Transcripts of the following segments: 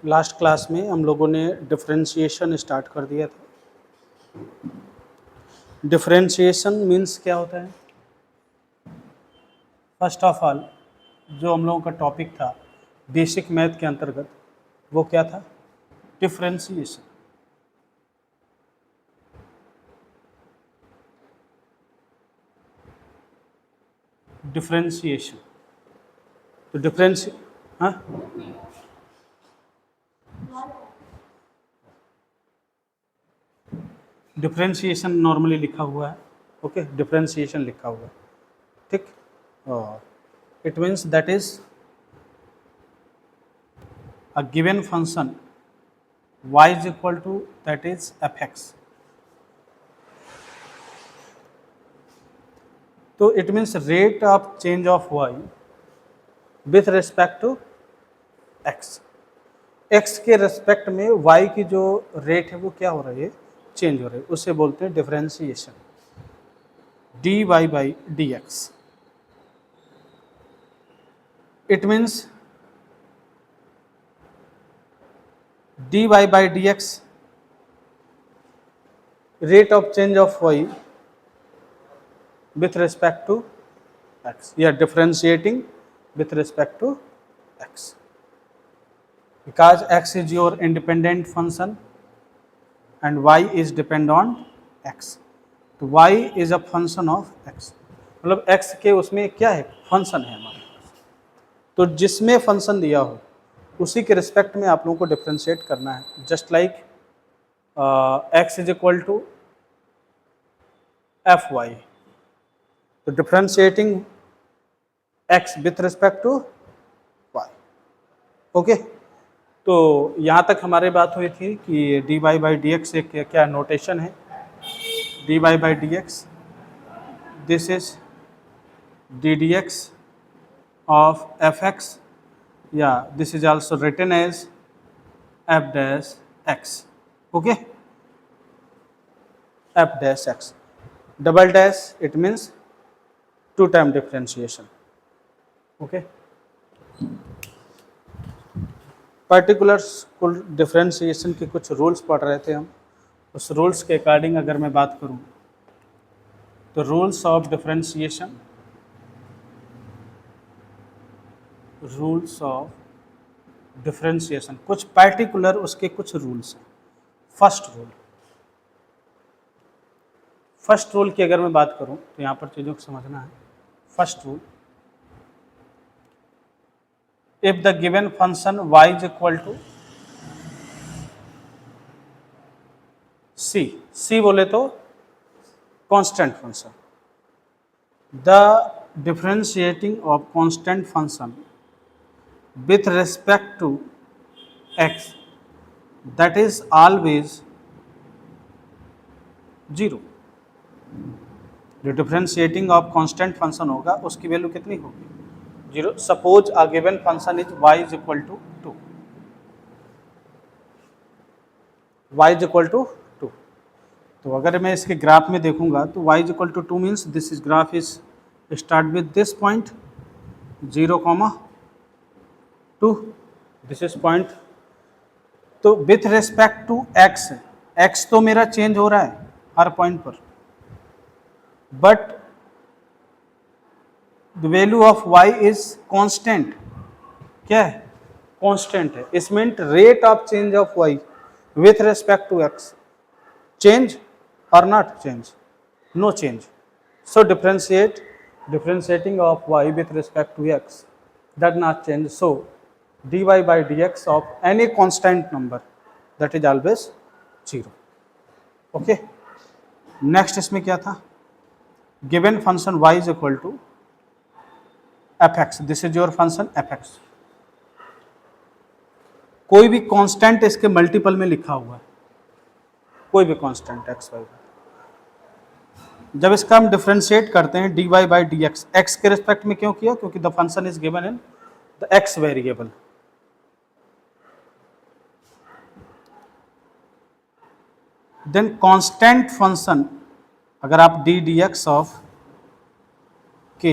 Last class में हम लोगों ने डिफरेंशिएशन स्टार्ट कर दिया था। डिफरेंशिएशन मीन्स क्या होता है? फर्स्ट ऑफ ऑल जो हम लोगों का टॉपिक था बेसिक मैथ के अंतर्गत, वो क्या था? डिफरेंशिएशन। डिफरेंशिएशन तो हाँ, डिफरेंशिएशन नॉर्मली लिखा हुआ है। ओके, डिफरेंशिएशन लिखा हुआ है, ठीक। It means that is a given function y is equal to that is fx. तो it means rate of change of y with respect to x. x के रेस्पेक्ट में y की जो रेट है वो क्या हो रही है? चेंज हो रही है, उसे बोलते हैं differentiation. dy by dx, it means dy by dx rate of change of y with respect to x, या differentiating with respect to x, because x is your independent function and y is depend on x. तो y is a function of x, मतलब x के उसमें क्या है? Function है हमारे पास। तो जिसमें फंक्शन दिया हो उसी के रिस्पेक्ट में आप लोगों को डिफ्रेंशिएट करना है। Just like x is equal to f y, तो differentiating x with respect to y। Okay, तो यहाँ तक हमारी बात हुई थी कि dy बाई डी एक्स एक क्या नोटेशन है? dy by D x, this is D D x of F x, या this is also written as f dash x. Okay, f dash x, double dash it means two time differentiation. Okay, particulars कुल differentiation के कुछ rules पढ़ रहे थे हम। उस rules के अकॉर्डिंग अगर मैं बात करूं तो rules of differentiation, rules of differentiation, कुछ पर्टिकुलर उसके कुछ रूल्स हैं। फर्स्ट रूल की अगर मैं बात करूं तो यहाँ पर चीज़ों को समझना है। First rule, if the given function y is equal to c बोले तो constant function, the differentiating of constant function with respect to x, that is always 0। जो डिफरेंशिएटिंग ऑफ कांस्टेंट फंक्शन होगा उसकी वैल्यू कितनी होगी? 0। Suppose a given function is y is equal to 2, y is equal to 2। तो अगर मैं इसके graph में देखूंगा तो y is equal to 2 means this is graph is start with this point 0, 2, this is point. तो विथ रेस्पेक्ट टू x तो मेरा चेंज हो रहा है हर पॉइंट पर, but the value of y is constant. क्या है? कांस्टेंट है। Is mean rate of change of y with respect to x change और not change? No change. So differentiating of y with respect to x does not change. So dy by dx of any constant number that is always 0. Okay, next इसमें क्या था? given function y is equal to fx, this is your function fx। कोई भी constant इसके multiple में लिखा हुआ है, कोई भी कांस्टेंट x y। जब इसका हम डिफरेंशिएट करते हैं dy by dx, x के रिस्पेक्ट में क्यों किया? क्योंकि the function is given in the x variable. Then constant function, अगर आप d D x of k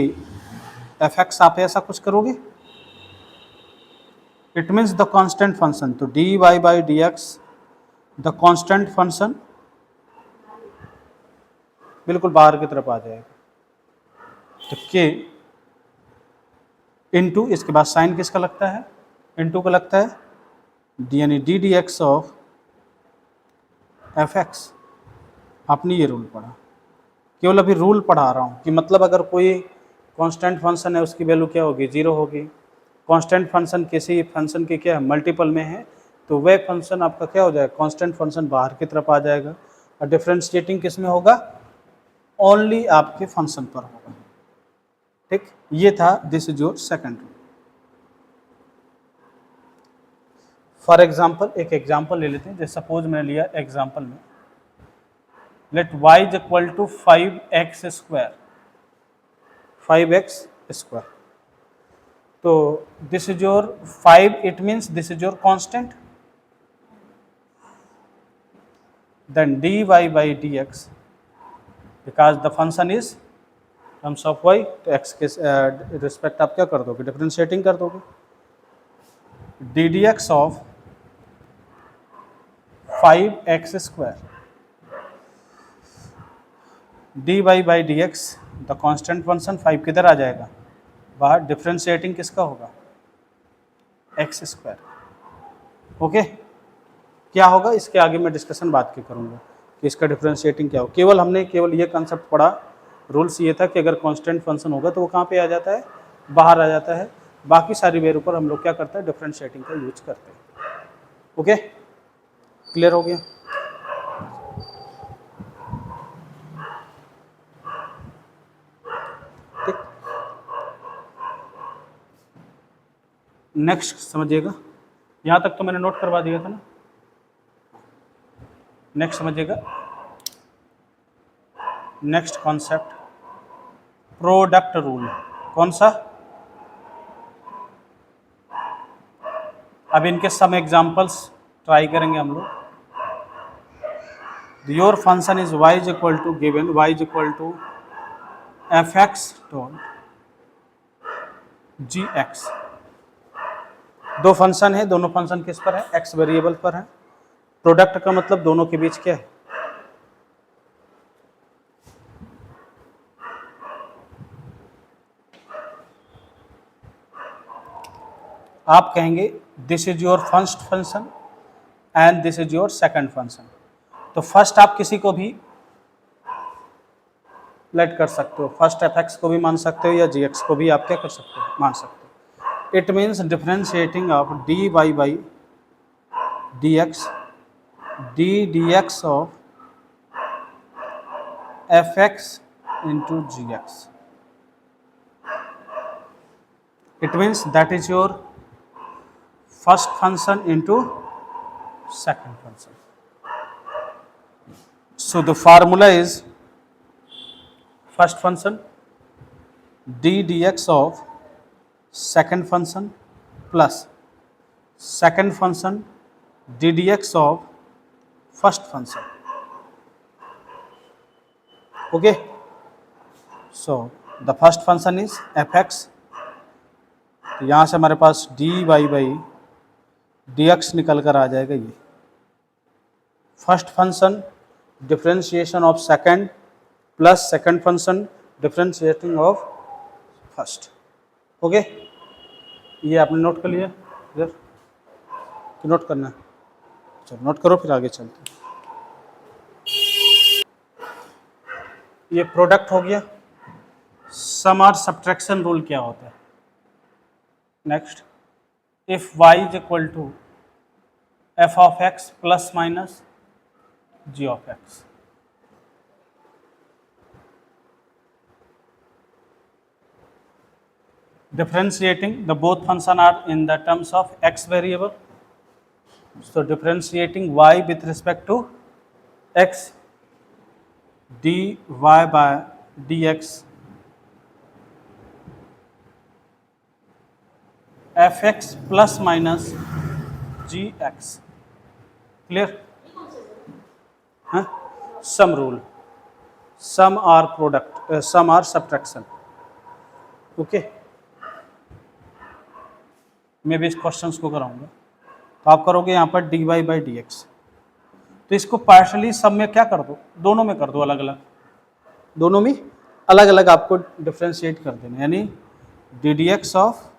f x आप ऐसा कुछ करोगे it means the constant function, तो d Y by D x the constant function बिल्कुल बाहर की तरफ आ जाएगा, तो के इनटू, इसके बाद साइन किसका लगता है, इनटू का लगता है डी, यानी D D x of F x. आपने ये रूल पढ़ा, केवल अभी रूल पढ़ा रहा हूँ कि मतलब अगर कोई कांस्टेंट फंक्शन है उसकी वैल्यू क्या होगी, जीरो होगी। कांस्टेंट फंक्शन किसी फंक्शन के क्या है, मल्टीपल में है, तो वह फंक्शन आपका क्या हो जाएगा, कांस्टेंट फंक्शन बाहर की तरफ आ जाएगा। और डिफरेंशिएटिंग किस में होगा, ओनली आपके फंक्शन पर होगा। ठीक, ये था, this is your second rule. For example, एक एग्जाम्पल ले लेते हैं, जैसे सपोज मैंने लिया एग्जाम्पल में, let y is equal to 5x square, 5x square, तो this is your 5, it means this is your constant, then dy by dx, because the function is terms of y, तो x के respect आप क्या कर दोगे, differentiating कर दोगे, d D x of 5x square, D Y by D x the constant function, 5 किधर आ जाएगा बाहर, डिफरेंशिएटिंग किसका होगा, एक्स स्क्वायर। ओके, क्या होगा इसके आगे मैं डिस्कशन बात की करूँगा कि इसका डिफरेंशिएटिंग क्या हो। केवल हमने केवल ये कंसेप्ट पढ़ा, रूल्स ये था कि अगर कांस्टेंट फंक्शन होगा तो वो कहाँ पे आ जाता है, बाहर आ जाता है। बाकी सारी वेर ऊपर हम लोग क्या करते हैं, डिफरेंशिएटिंग का यूज करते हैं। ओके, क्लियर हो गया। ठीक, नेक्स्ट समझिएगा, यहाँ तक तो मैंने नोट करवा दिया था ना। नेक्स्ट समझिएगा, नेक्स्ट कॉन्सेप्ट प्रोडक्ट रूल। कौन सा, अब इनके सम एग्जांपल्स ट्राई करेंगे हम लोग। Your function is y is equal to given, y is equal to F X dot G X. दो फंक्शन है, दोनों फंक्शन किस पर है, x वेरिएबल पर है। प्रोडक्ट का मतलब दोनों के बीच क्या है, आप कहेंगे this is your first function and this is your second function. तो फर्स्ट आप किसी को भी लेट कर सकते हो, फर्स्ट एफ एक्स को भी मान सकते हो या जी एक्स को भी आप क्या कर सकते हो, मान सकते हो। It means differentiating of D Y by D X, D x of F X into G X, it means that is your first function into second function. So the formula is first function d dx of second function plus second function d dx of first function. Okay, so the first function is fx, तो यहाँ से हमारे पास dy by dx निकल कर आ जाएगा। ये first function differentiation of second plus second function differentiating of first. Okay, ये आपने नोट कर लिया इधर कि नोट करना है, चलो नोट करो फिर आगे चलते हैं। ये प्रोडक्ट हो गया। सम और सब्ट्रैक्शन रूल क्या होता है, next, if y is equal to f of x plus minus g of x, differentiating the both function are in the terms of x variable, so differentiating y with respect to x, dy by dx f x plus minus g x. Clear, हाँ, sum rule, sum or product, sum or subtraction. Okay, मैं भी इस question को कराऊंगा। तो आप करोगे यहाँ पर dy बाई डी एक्स, तो इसको पार्शली सब में क्या कर दो, दोनों में कर दो अलग अलग, दोनों में अलग अलग आपको डिफ्रेंशिएट कर देना, यानी D D x of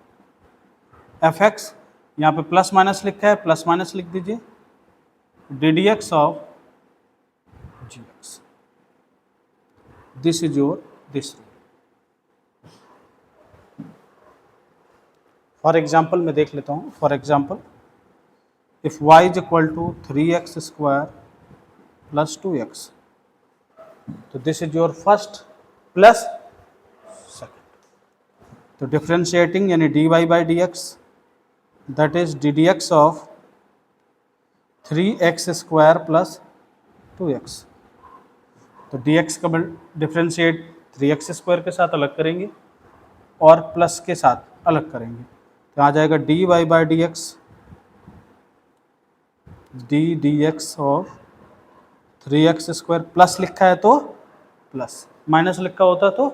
F x, यहाँ पे प्लस माइनस लिखा है, प्लस माइनस लिख दीजिए, D D x of G X, this is your this. For example मैं देख लेता हूँ, for example if y is equal to 3x square plus 2x, तो this is your first plus second. तो differentiating यानी dy by D x, that is D D x of 3x square plus 2x। तो dx का differentiate 3x square के साथ अलग करेंगे और प्लस के साथ अलग करेंगे, तो आ जाएगा dy by D X, d D x of 3x square, plus लिखा है तो प्लस, माइनस लिखा होता तो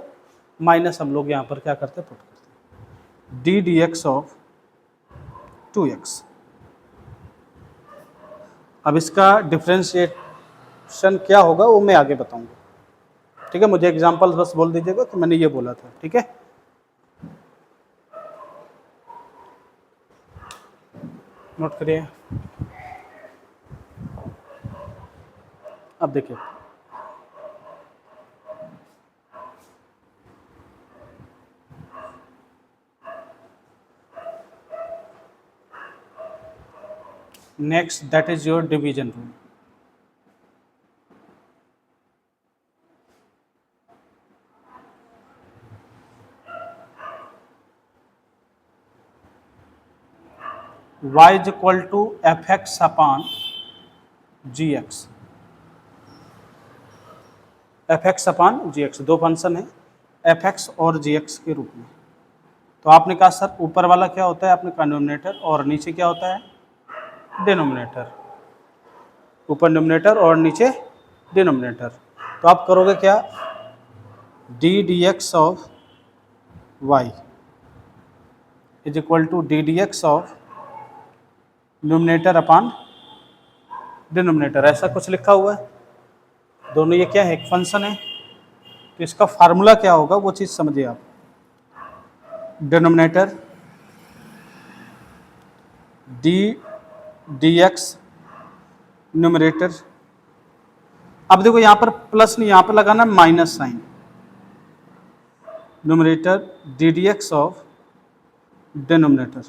माइनस, हम लोग यहाँ पर क्या करते पुट करते, D D x of 2x। अब इसका डिफ्रेंशिएशन क्या होगा वो मैं आगे बताऊंगा, ठीक है। मुझे एग्जांपल बस बोल दीजिएगा कि मैंने ये बोला था, ठीक है। नोट करिए। अब देखिए, next that is your division rule. y is equal to F X upon G X, F X upon G X, दो फंक्शन है एफ एक्स और जी एक्स के रूप में। तो आपने कहा सर ऊपर वाला क्या होता है, आपने कहा न्यूमरेटर, और नीचे क्या होता है डिनोमिनेटर, ऊपर न्यूमरेटर और नीचे डिनोमिनेटर। तो आप करोगे क्या, D D x of Y is equal to D D x of numerator upon denominator, ऐसा कुछ लिखा हुआ है। दोनों ये क्या है, एक फंक्शन है, तो इसका फार्मूला क्या होगा वो चीज़ समझिए आप। Denominator D D X numerator, अब देखो यहाँ पर प्लस नहीं, यहाँ पर लगाना minus sign, numerator D D x of denominator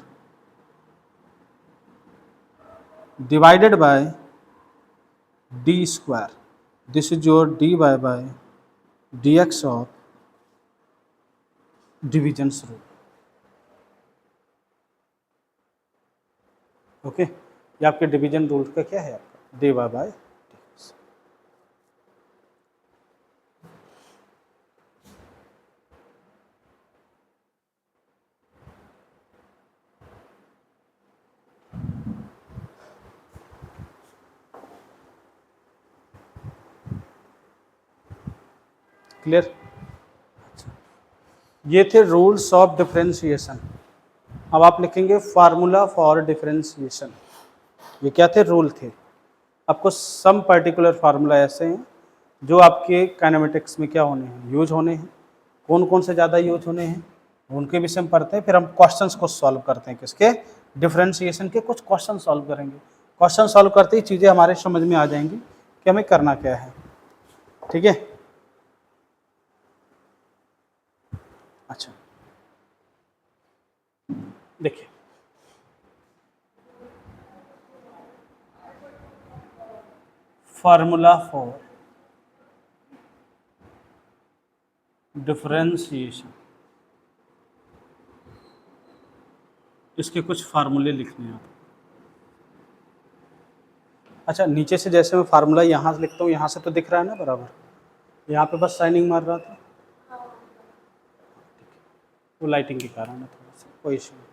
divided by D square, this is your D Y by D x of divisions rule. Okay, ये आपके डिवीजन रूल का क्या है, आपका D Y by D X. Clear, ये थे rules of differentiation. अब आप लिखेंगे फार्मूला फॉर डिफरेंशिएशन। ये क्या थे, रूल थे। आपको सम पर्टिकुलर फार्मूला ऐसे हैं जो आपके काइनेमेटिक्स में क्या होने हैं, यूज होने हैं। कौन कौन से ज़्यादा यूज होने हैं उनके विषय में पढ़ते हैं, फिर हम क्वेश्चंस को सॉल्व करते हैं, किसके, डिफरेंशिएशन के कुछ क्वेश्चन सॉल्व करेंगे। क्वेश्चन सॉल्व करते ही चीज़ें हमारे समझ में आ जाएंगी कि हमें करना क्या है, ठीक है। अच्छा देखिए, फार्मूला फॉर डिफरेंशिएशन, इसके कुछ फार्मूले लिखने हैं आप। अच्छा, नीचे से जैसे मैं फार्मूला यहाँ से लिखता हूँ, यहाँ से तो दिख रहा है ना बराबर, यहाँ पे बस साइनिंग मार रहा था, वो लाइटिंग के कारण है, थोड़ा सा कोई इशू नहीं।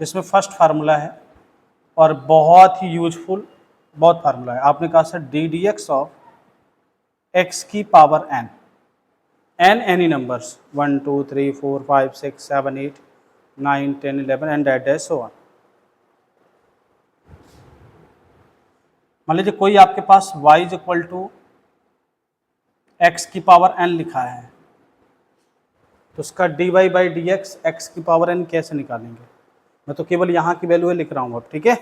इसमें फर्स्ट फार्मूला है और बहुत ही यूजफुल, बहुत फार्मूला है। आपने कहा sir d D x of x की power n, n any numbers 1 2 3 4 5 6 7 8 9 10 11 and that is so on. मान लीजिए कोई आपके पास y is equal to x की पावर n लिखा है, तो उसका dy by D X X की पावर n कैसे निकालेंगे? मैं तो केवल यहाँ की वैल्यू लिख रहा हूँ अब, ठीक है,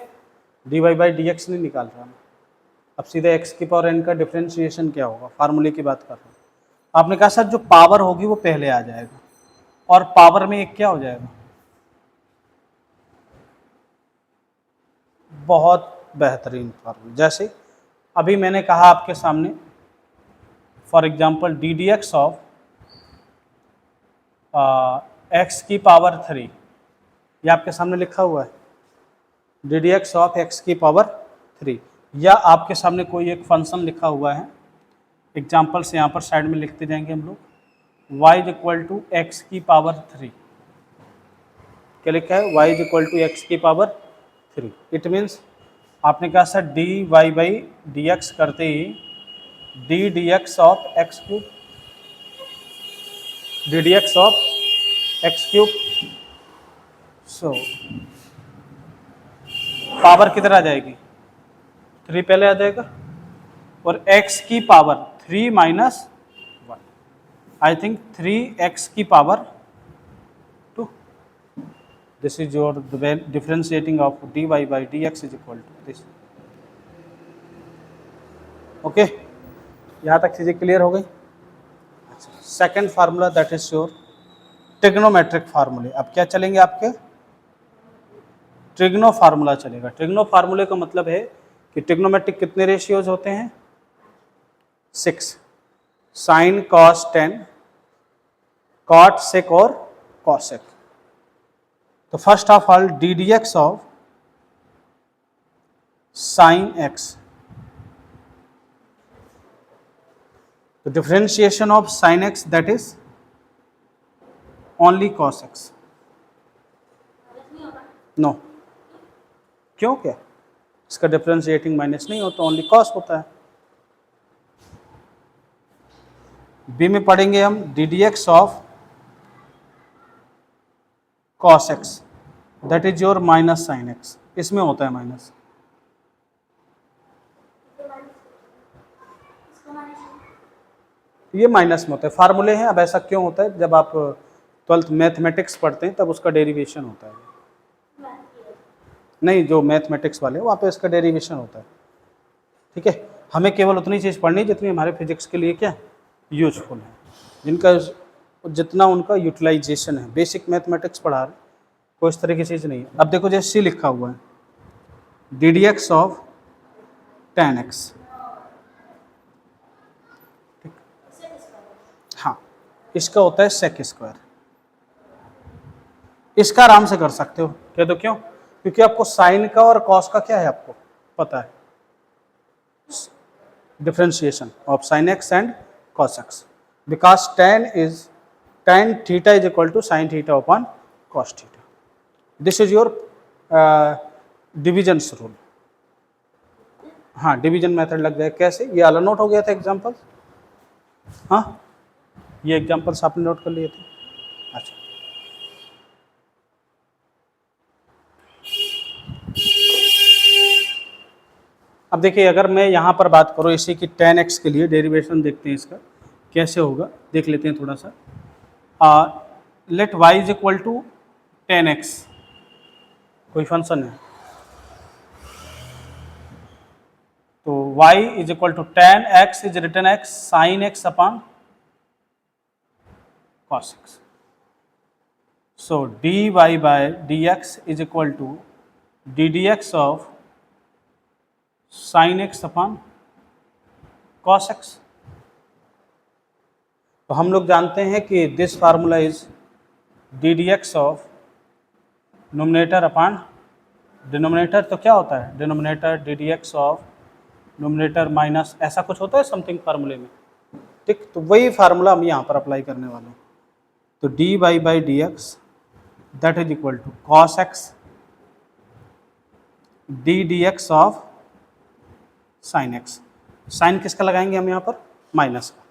dy बाई डी एक्स नहीं निकाल रहा मैं। अब सीधे x की पावर n का डिफरेंशिएशन क्या होगा, फार्मूले की बात कर रहा हूँ। आपने कहा सर जो पावर होगी वो पहले आ जाएगा, और पावर में एक क्या हो जाएगा? बहुत बेहतरीन फार्मूला। जैसे अभी मैंने कहा आपके सामने, for example D D x of x की पावर 3, ये आपके सामने लिखा हुआ है, D D x of x की पावर 3, या आपके सामने कोई एक फंक्शन लिखा हुआ है, एग्जाम्पल से यहाँ पर साइड में लिखते जाएंगे हम लोग, y is equal to x की पावर 3। क्या लिखा है? y is equal to x की पावर 3। इट मीन्स आपने कहा sir D Y by D x करते ही d D x of x cube, d D x of x cube. So power किधर आ जाएगी? 3 पहले आ जाएगा, और x की पावर 3 माइनस 1, आई थिंक 3x की power 2। This is your differentiating of dy by D X is equal to this. Okay, यहाँ तक चीज़ें क्लियर हो गई? अच्छा, second formula that is your trigonometric फार्मूले। अब क्या चलेंगे आपके? ट्रिग्नो फार्मूला चलेगा। ट्रिग्नो फार्मूले का मतलब है कि ट्रिग्नोमेट्रिक कितने रेशियोज होते हैं? 6, साइन कॉस 10, कॉट सेक और कॉसेक। तो first of all d D x of sine x, तो differentiation of sine x that is only cos x. No, क्यों? क्या इसका डिफरेंशिएटिंग माइनस नहीं होता, ओनली कॉस होता है। बी में पढ़ेंगे हम D D x of cos x that is your minus sine x. इसमें होता है माइनस, ये माइनस में होता है। फार्मूले हैं। अब ऐसा क्यों होता है? जब आप 12th मैथमेटिक्स पढ़ते हैं तब उसका डेरिवेशन होता है। नहीं, जो मैथमेटिक्स वाले वहाँ पे इसका डेरिवेशन होता है, ठीक है। हमें केवल उतनी चीज़ पढ़नी जितनी हमारे फिजिक्स के लिए क्या यूजफुल है, जिनका जितना उनका यूटिलाइजेशन है। बेसिक मैथमेटिक्स पढ़ा रहे, कोई इस तरह की चीज़ नहीं है। अब देखो जैसे सी लिखा हुआ है, D D x of tan x, हाँ, इसका होता है सेक स्क्वायर। इसका आराम से कर सकते हो। कह दो क्यों? क्योंकि आपको साइन का और कॉस का क्या है आपको पता है, differentiation of sine X and cos X, because tan theta is equal to sine theta upon cos theta. This is your divisions rule. हाँ, डिवीजन मेथड लग जाए। कैसे? ये अलग नोट हो गया था एग्जाम्पल। हाँ, ये एग्जाम्पल्स आपने नोट कर लिए थे। अच्छा, अब देखिए अगर मैं यहाँ पर बात करूँ इसी की tan x के लिए, डेरिवेशन देखते हैं इसका कैसे होगा, देख लेते हैं थोड़ा सा। Let y is equal to tan x, कोई फंक्शन है, तो y is equal to tan x is written x sine x upon cos x। So dy by dx is equal to D D x of sine X upon cos x. तो हम लोग जानते हैं कि this formula is D D x of nominator upon denominator. तो क्या होता है? Denominator D D x of nominator minus, ऐसा कुछ होता है समथिंग फार्मूले में, ठीक। तो वही फार्मूला हम यहाँ पर अप्लाई करने वाले हैं। तो d Y by D x that is equal to cos x d D x of sine x. Sign किसका लगाएंगे हम यहाँ पर? माइनस का।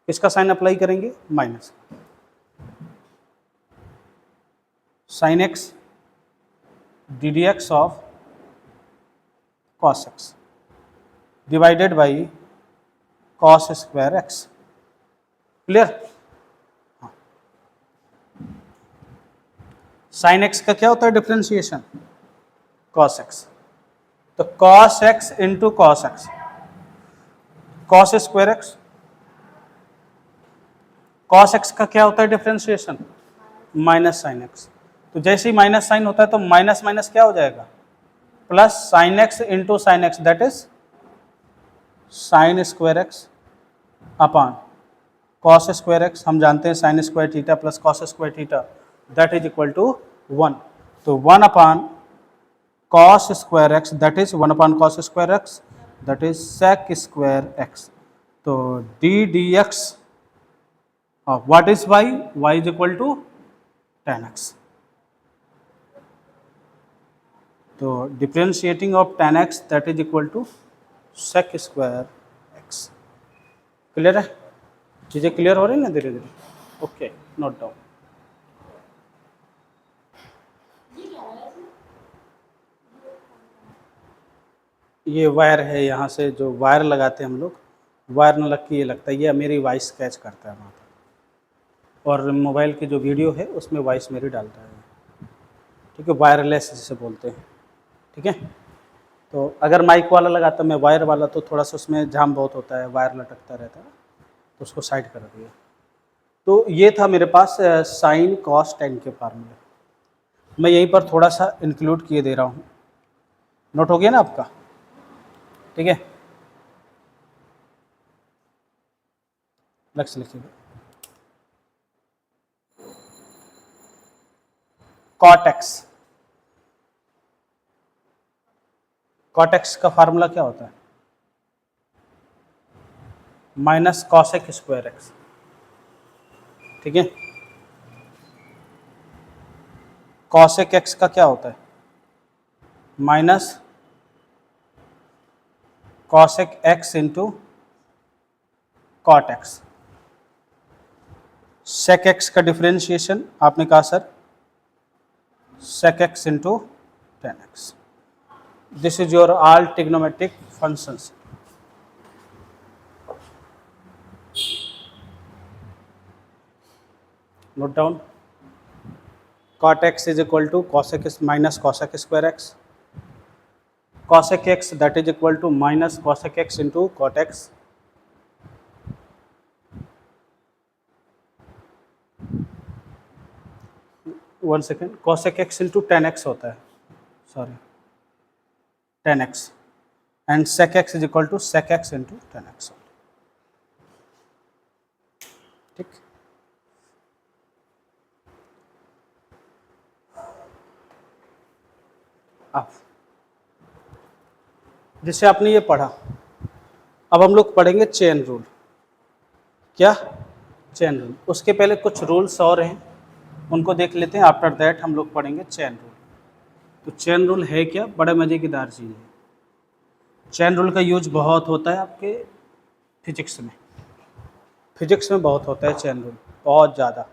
किसका साइन अप्लाई करेंगे? Minus. Sine x d D x of cos x divided by cos square x. Clear? Sine x का क्या होता है डिफ्रेंशिएशन? Cos x. तो cos x into cos x, cos square x. Cos x का क्या होता है डिफ्रेंशिएशन? Minus sine x. तो जैसे ही माइनस साइन होता है तो माइनस माइनस क्या हो जाएगा? Plus sine X into sine x, that is sine square X upon cos square X. हम जानते हैं sine square theta plus cos square theta that is equal to 1। तो 1 upon cos square x, that is 1 upon cos square x, that is sec square x. तो d dx of what is y? Y is equal to tan x. तो differentiating of tan x that is equal to sec square x. Clear है? चीजें clear हो रही है ना धीरे धीरे? Okay, note down. ये वायर है, यहाँ से जो वायर लगाते हैं हम लोग, वायर न लग के ये लगता है, ये मेरी वॉइस कैच करता है वहाँ पर, और मोबाइल की जो वीडियो है उसमें वॉइस मेरी डालता है। ठीक है, वायरलेस जिसे बोलते हैं। ठीक है, तो अगर माइक वाला लगाता मैं वायर वाला तो थोड़ा सा उसमें जाम बहुत होता है, वायर लटकता रहता है, तो उसको साइड कर दिया। तो ये था मेरे पास साइन कॉस टेन के फार्मूले, मैं यहीं पर थोड़ा सा इंक्लूड किए दे रहा हूँ। नोट हो गया ना आपका? ठीक है, लक्ष्य लिखिएगा। कॉट एक्स, कॉट एक्स का फार्मूला क्या होता है? Minus cosec square X. ठीक है, कॉसेक एक्स का क्या होता है? Minus cosec X into cot X. Sec X का डिफरेंशिएशन आपने कहा sir sec X into tan X. This is your all trigonometric functions. Note down, cot x is equal to cosec x minus cosec square x, cosec x that is equal to minus cosec x into cot x, one second, cosec x into tan x होता है, sorry tan x, and sec x is equal to sec x into tan x। ठीक, अब जैसे आपने ये पढ़ा, अब हम लोग पढ़ेंगे चेन रूल। क्या? Chain rule. उसके पहले कुछ रूल्स और हैं, उनको देख लेते हैं, आफ्टर दैट हम लोग पढ़ेंगे चेन रूल। तो चेन रूल है क्या? बड़े मज़ेदार चीज़ है। चेन रूल का यूज बहुत होता है आपके फिजिक्स में, फिजिक्स में बहुत होता है चेन रूल, बहुत ज़्यादा।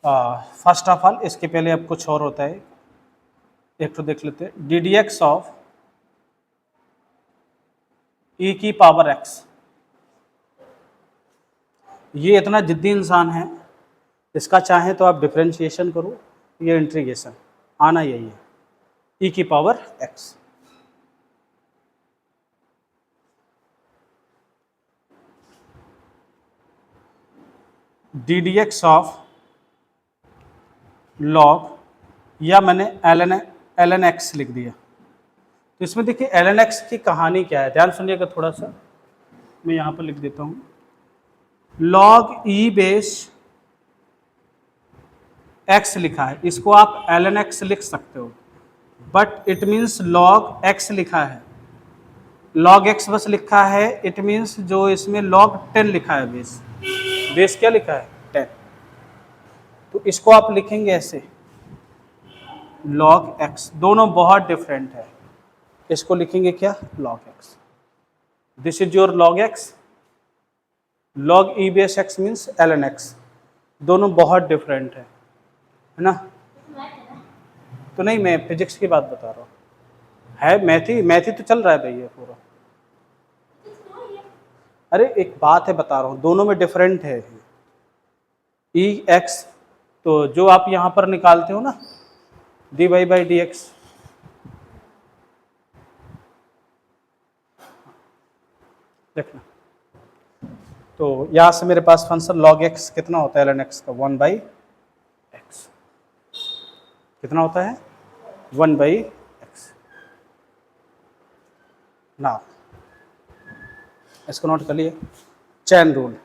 फर्स्ट ऑफ ऑल इसके पहले अब कुछ और होता है, एक तो देख लेते हैं, डी डी एक्स ऑफ ई की पावर एक्स। ये इतना जिद्दी इंसान है, इसका चाहे तो आप डिफरेंशिएशन करो, ये इंटीग्रेशन आना यही है, ई की power x. D D x of log, या मैंने एल एन एक्स लिख दिया। तो इसमें देखिए एल एन एक्स की कहानी क्या है, ध्यान सुनिएगा थोड़ा सा, मैं यहाँ पर लिख देता हूँ। लॉग ई बेस एक्स लिखा है, इसको आप एल एन एक्स लिख सकते हो, but it means log x लिखा है, लॉग एक्स बस लिखा है, इट मीन्स जो इसमें लॉग 10 लिखा है, बेस, बेस क्या लिखा है? 10। तो इसको आप लिखेंगे ऐसे, लॉग एक्स, दोनों बहुत डिफरेंट है, इसको लिखेंगे क्या? Log x. This is your log x, log e base x means ln x, दोनों बहुत डिफरेंट है ना। तो नहीं, मैं फिजिक्स की बात बता रहा हूँ, है मैथी तो चल रहा है भाई ये पूरा। अरे एक बात है बता रहा हूँ, दोनों में डिफरेंट है। ई एक्स, तो जो आप यहाँ पर निकालते हो ना D Y by D X, देखना, तो यहाँ से मेरे पास फंक्शन log x कितना होता है ln x का 1/x, कितना होता है 1/x। ना इसको नोट कर लिए, चैन रूल।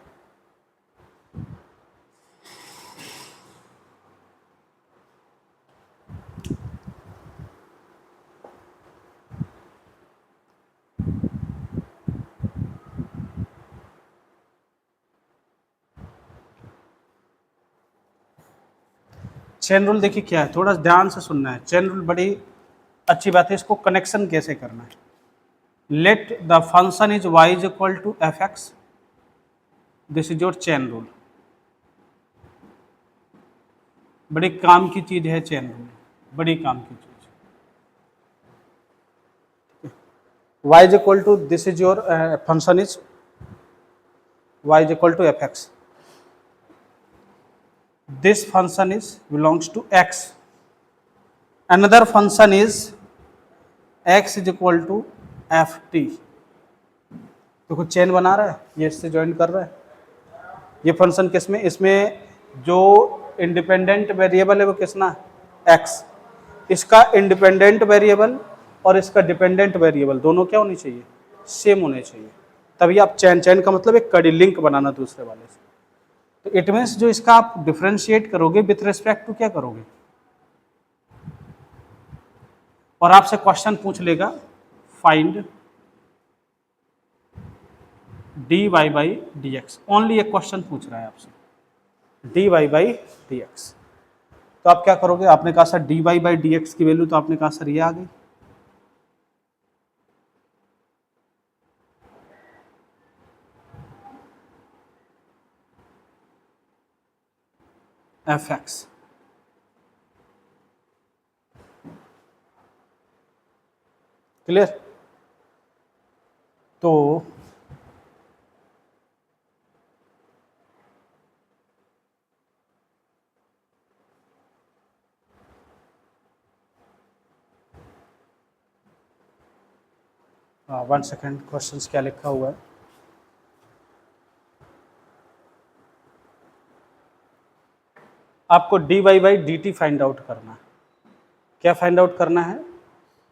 चेन रूल देखिए क्या है, थोड़ा ध्यान से सुनना है। चेन रूल बड़ी अच्छी बात है, इसको कनेक्शन कैसे करना है। Let the function is y is equal to F X, this is your chain rule. बड़ी काम की चीज है चेन रूल, बड़ी काम की चीज। y is equal to, this is your function is y is equal to F X, this function is belongs to x, another function is x is equal to ft। तो कुछ chain बना रहा है, ये इससे ज्वाइन कर रहा है। ये फंक्शन किसमें, इसमें जो इंडिपेंडेंट वेरिएबल है वो किसना x, इसका इंडिपेंडेंट वेरिएबल और इसका डिपेंडेंट वेरिएबल दोनों क्या होने चाहिए, सेम होने चाहिए, तभी आप चेन का मतलब एक कड़ी लिंक बनाना दूसरे वाले से। तो इट मीन्स जो इसका आप डिफरेंशिएट करोगे विथ रिस्पेक्ट टू क्या करोगे, और आपसे क्वेश्चन पूछ लेगा find D Y by D X, only एक क्वेश्चन पूछ रहा है आपसे D Y by D X. तो आप क्या करोगे, आपने कहा sir D Y by D X की वैल्यू, तो आपने कहा सर ये आ गई, एफ एक्स। क्लियर। तो वन सेकेंड, क्वेश्चंस क्या लिखा हुआ है। आपको D Y by D T find out करना है। क्या फाइंड आउट करना है,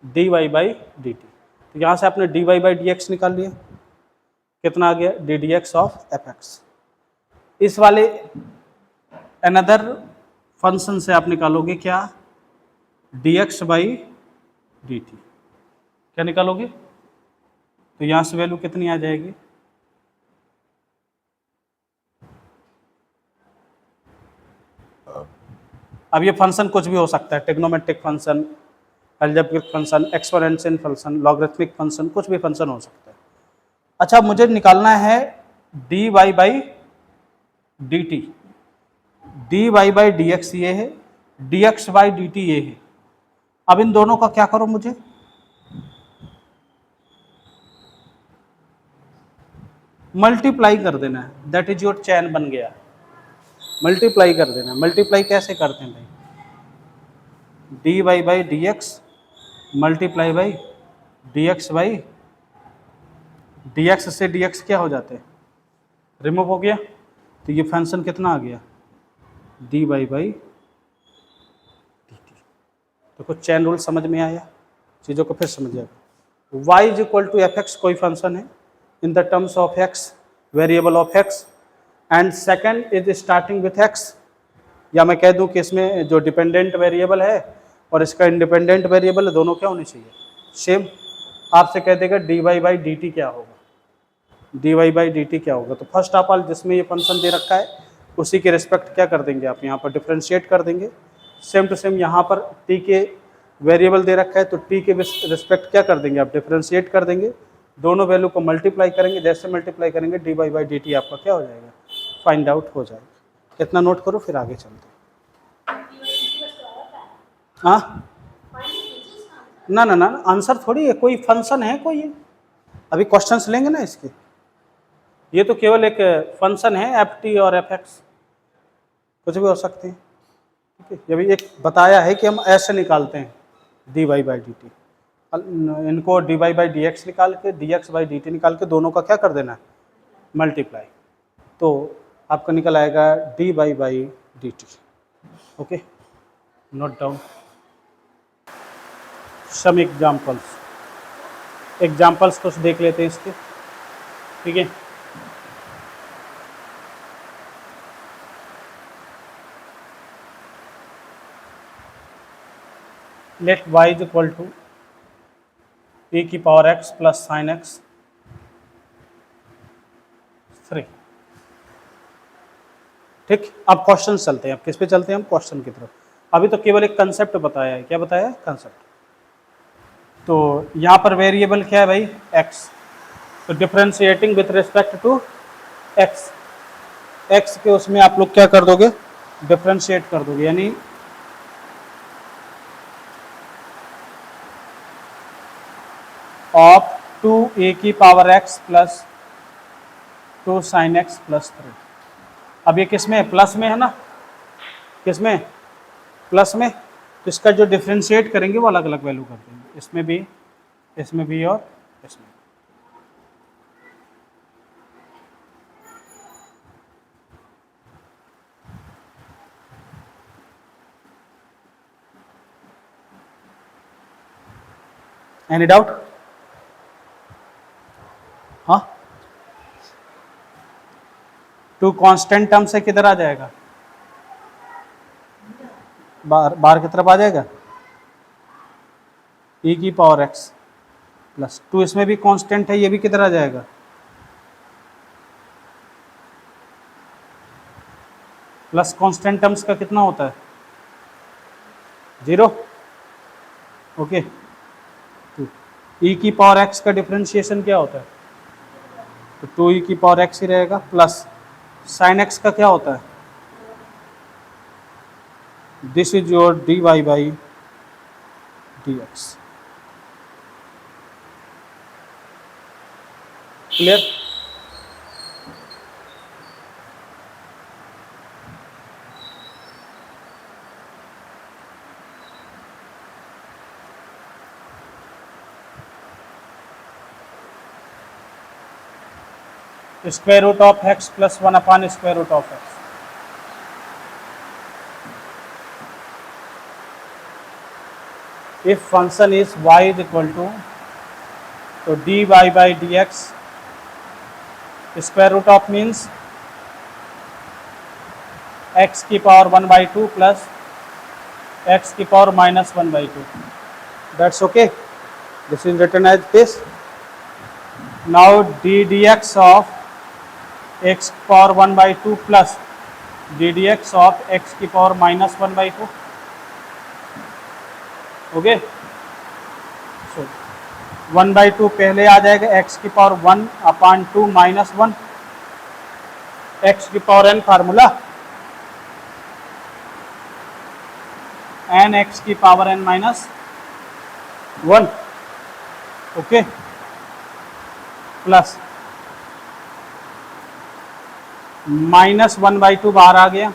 D Y by D T. तो यहाँ से आपने D Y by D x निकाल लिया, कितना आ गया D D x of F X. इस वाले अनदर फंक्शन से आप निकालोगे क्या, D x by D T. क्या निकालोगे, तो यहाँ से वैल्यू कितनी आ जाएगी, अब ये फंक्शन कुछ भी हो सकता है, trigonometric function, algebraic function, exponential function, logarithmic function, कुछ भी फंक्शन हो सकता है। अच्छा, मुझे निकालना है D Y by D T. D Y by D X ये है, D x by D T ये है। अब इन दोनों का क्या करो, मुझे मल्टीप्लाई कर देना है, दैट इज योर चैन बन गया। मल्टीप्लाई कर देना, मल्टीप्लाई कैसे करते हैं भाई, D Y by D X multiply by D x by D X से डी एक्स क्या हो जाते हैं, रिमूव हो गया। तो ये फंक्शन कितना आ गया, D Y by D T. तो कुछ चैन रूल समझ में आया, चीज़ों को फिर समझिएगा। y is equal to F X कोई फंक्शन है in the terms of x, variable of x, and second is starting with x, या मैं कह दूं कि इसमें जो डिपेंडेंट वेरिएबल है और इसका इंडिपेंडेंट वेरिएबल है, दोनों क्या होने चाहिए, सेम। आपसे कह देगा D Y by D T क्या होगा, D Y by D T क्या होगा। तो फर्स्ट ऑफ ऑल जिसमें ये फंक्शन दे रखा है उसी के रिस्पेक्ट क्या कर देंगे आप, यहाँ पर डिफ्रेंशिएट कर देंगे। सेम टू सेम यहाँ पर टी के वेरिएबल दे रखा है, तो टी के रिस्पेक्ट क्या कर देंगे आप, डिफ्रेंशिएट कर देंगे। दोनों वैल्यू को मल्टीप्लाई करेंगे, जैसे मल्टीप्लाई करेंगे D by by D T आपका क्या हो जाएगा, फाइंड आउट हो जाएगा। इतना नोट करो फिर आगे चलते हैं। हाँ ना ना ना, आंसर थोड़ी है, कोई फंक्शन है कोई है, अभी क्वेश्चंस लेंगे ना इसके, ये तो केवल एक फंक्शन है एफ टी और एफ एक्स, कुछ भी हो सकते हैं। ठीक है, अभी एक बताया है कि हम ऐसे निकालते हैं d Y by D t, इनको d Y by D x निकाल के d x by D t निकाल के दोनों का क्या कर देना है, मल्टीप्लाई, तो आपका निकल आएगा D Y by D T. Okay, note down some examples कुछ देख लेते हैं इसके। ठीक है, let y is equal to e की power x plus sine x 3। ठीक, अब क्वेश्चन चलते हैं, अब किस पे चलते हैं हम, क्वेश्चन की तरफ। अभी तो केवल एक कंसेप्ट बताया है, क्या बताया है, कंसेप्ट। तो यहाँ पर वेरिएबल क्या है भाई, x, तो differentiating with respect to x के उसमें आप लोग क्या कर दोगे, डिफरेंशिएट कर दोगे, यानी ऑफ 2a की power x plus 2 sine x plus 3। अब ये किस में है, प्लस में है ना, किस में, प्लस में, तो इसका जो डिफरेंशिएट करेंगे वो अलग अलग वैल्यू कर देंगे, इसमें भी और इसमें। Any doubt? हाँ, टू कांस्टेंट टर्म से किधर आ जाएगा, बाहर की तरफ आ जाएगा, e की पावर x प्लस 2, इसमें भी कांस्टेंट है, ये भी किधर आ जाएगा, प्लस कांस्टेंट टर्म्स का कितना होता है, 0। ओके, तो e की पावर x का डिफरेंशिएशन क्या होता है, तो 2e की पावर x ही रहेगा, प्लस साइन x का क्या होता है, this is your dy by dx। Clear? Square root of x plus 1 upon square root of x। If function is y is equal to, तो dy by dx square root of means x की power 1/2 plus x की power minus 1/2। That's okay, this is written as this. Now D dx of x power 1/2 plus D dx of x की power minus 1/2। Okay, सो 1/2 पहले आ जाएगा, x की power 1 upon 2 minus 1, x की power n formula n x की power n minus 1। Okay, plus minus 1/2 बाहर आ गया।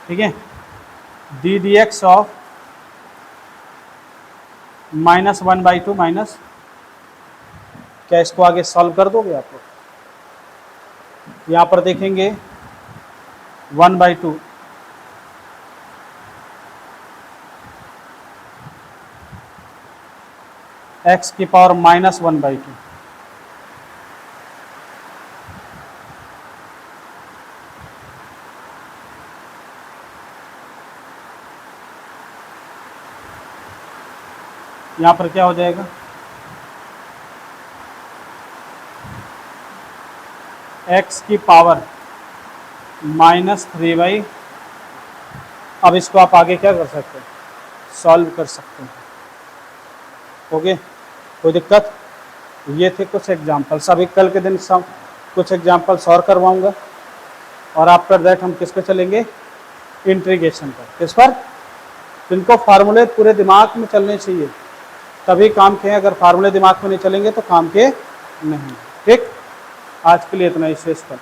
ठीक है, D dx of minus 1/2 minus, क्या इसको आगे सॉल्व कर दोगे आप लोग, यहाँ पर देखेंगे 1/2 x की पावर माइनस 1/2, यहाँ पर क्या हो जाएगा, x की पावर माइनस 3/, अब इसको आप आगे क्या कर सकते हैं, सॉल्व कर सकते हैं। ओके, कोई दिक्कत? ये थे कुछ एग्जाम्पल्स। अभी कल के दिन सब कुछ एग्जाम्पल्स और करवाऊंगा, और आफ्टर दैट हम किस पे चलेंगे? इंट्रीगेशन पर। किस पर? इनको फार्मूले पूरे दिमाग में चलने चाहिए, तभी काम के हैं। अगर फार्मूले दिमाग में नहीं चलेंगे तो काम के नहीं। ठीक, आज के लिए इतना ही, शेष पर।